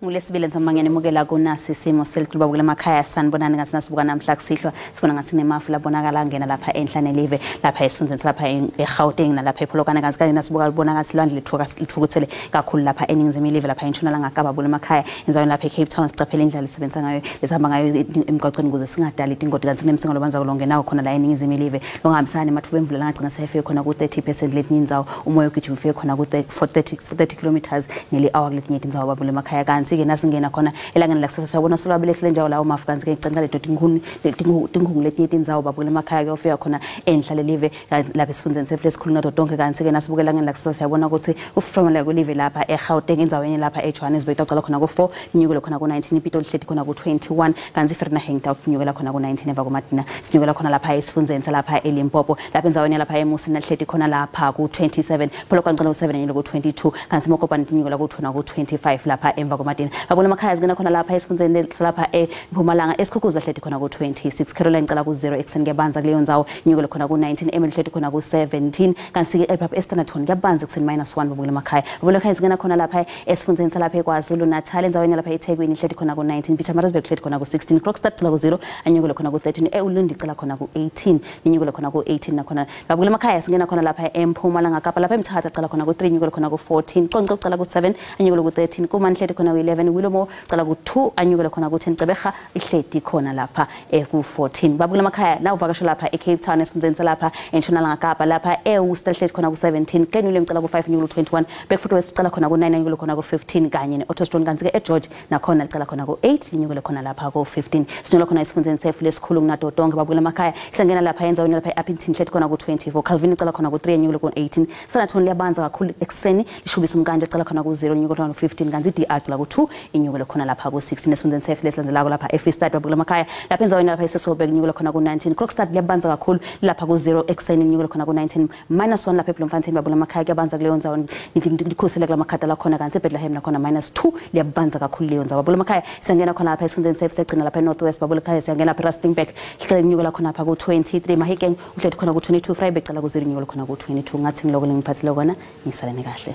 Ngulesibili nsamangeni mukela kunasi Simo Selitulu babukela emakhaya sanibonani ngathi nasibuka namhla kusihlwa sibona ngathi nemafu labonakala ngena lapha enhlane live lapha esifundeni lapha eGauteng nalapha ePolokwane kanti kanye nasibuka libona ngathi lwandle lithukuthele kakhulu lapha eningizimu live lapha entshonalanga Kapa babukela emakhaya enzaweni lapha eCape Town sicaphela indlela lisebenza ngayo lesihamba ngayo emgwaqweni ukuze singadali ingoti kanti kunemsinga lobanza kulongenawo khona la eningizimu live longahambisana emathuba emvula langagcina sefe khona ku 30% letinye indzawo umoya ugijima ufike khona ku 40 kilometers ngeli hour kuletinye indzawo babukela emakhaya kanti ke nasingena khona elangeni lakusasa siyabona solwabele silenjawo lawo mafu kanti ke ngicela leto tinkhungu letinye indzawo babukela emakhaya kuyofika khona enhlale live lapha esifundeni sefe lesikhulu nato tonke kanti ke nasibukela elangeni lakusasa siyabona ukuthi ufromela kwelive lapha eGauteng indzaweni lapha eJohannesburg taqala khona ku 4 inyukela khona ku 19 ipito lihleti khona ku 21 kanti iFrena Hengta inyukela khona ku 19 eva kuMadina sinyukela khona lapha esifundeni salapha eLimpopo lapha endzaweni lapha eMusi nahleti khona lapha ku 27 Polokwane ku 7 inyukela ku 22 kanti Mokopane inyukela ku 25 lapha emva kuMadina babona emakhaya zingena khona lapha esifundeni salapha eMpumalanga esikhukhuza hleti khona ku 26 Caroline cala ku 0 ekseni kuyabanza kuleyo ndzawo inyukela khona ku 19 Emily hleti khona ku 17 kanti ke lapha eStanton kuyabanza kuseni -1 babukela emakhaya babona emakhaya zingena khona lapha esifundeni salapha eKwaZulu Natal endzaweni lapha eThekwini hleti khona ku 19 Pietermaritzburg hleti khona ku 16 Kroonstad cala ku 0 anyukela khona ku 13 eUlundi cala khona ku 18 inyukela khona ku 18 nakhona babukela emakhaya singena khona lapha eMpumalanga Kapa lapha eMthatha cala khona ku 3 inyukela khona ku 14 Qonco cala ku 7 anyukela ku 13 kuMani hleti khona ku 11 Willomo cala ku 2 anyukela khona ku 10 Gqeberha ihleti khona lapha ku 14 babukela emakhaya la uvakasha lapha eCape Town esifundeni salapha entshonalanga Kapa lapha eWorcester hleti khona ku 17 Glenwilliam cala ku 5 inyukela ku 21 Beckford West cala khona ku 9 inyukela khona ku 15 kanye neAutostrong kanti ke eGeorge nakhona cala khona ku 8 inyukela khona lapha ku 15 sinyukela khona esifundeni sefu lesikhulu kunato tonke babukela emakhaya singena lapha endzaweni lapha eAppington hleti khona ku 24 Calvin cala khona ku 3 inyukela ku 18 Sanathon liyabanza kakhulu ekseni lishubisa umkanje cala khona ku 0 inyukela khona ku 15 kanti DR cala ku 2 inyukela khona lapha ku 16 esifundeni sefu lesilandzelako lapha eFreestad babukela emakhaya lapha endzaweni lapha eSosobek inyukela khona ku 19 Kroonstad liyabanza kakhulu lapha ku 0 ekseni inyukela khona ku 19 -1 lapha eBloemfontein babukela emakhaya kuyabanza kuleyo ndzawo ngikhusela kula makhata lakhona kanti eBethlehem nakhona -2 liyabanza kakhulu leyo ndzawo babukela emakhaya siyangena khona lapha esifundeni sefu segcina lapha eNorthwest babukela emakhaya siyangena lapha eRustenburg inyukela khona lapha ku 23 Mahikeng uhlethi khona ku 22 Vryburg cala ku 0 inyukela khona ku 22 ngathi ngiloko lengiphathile kona ngisalene kahle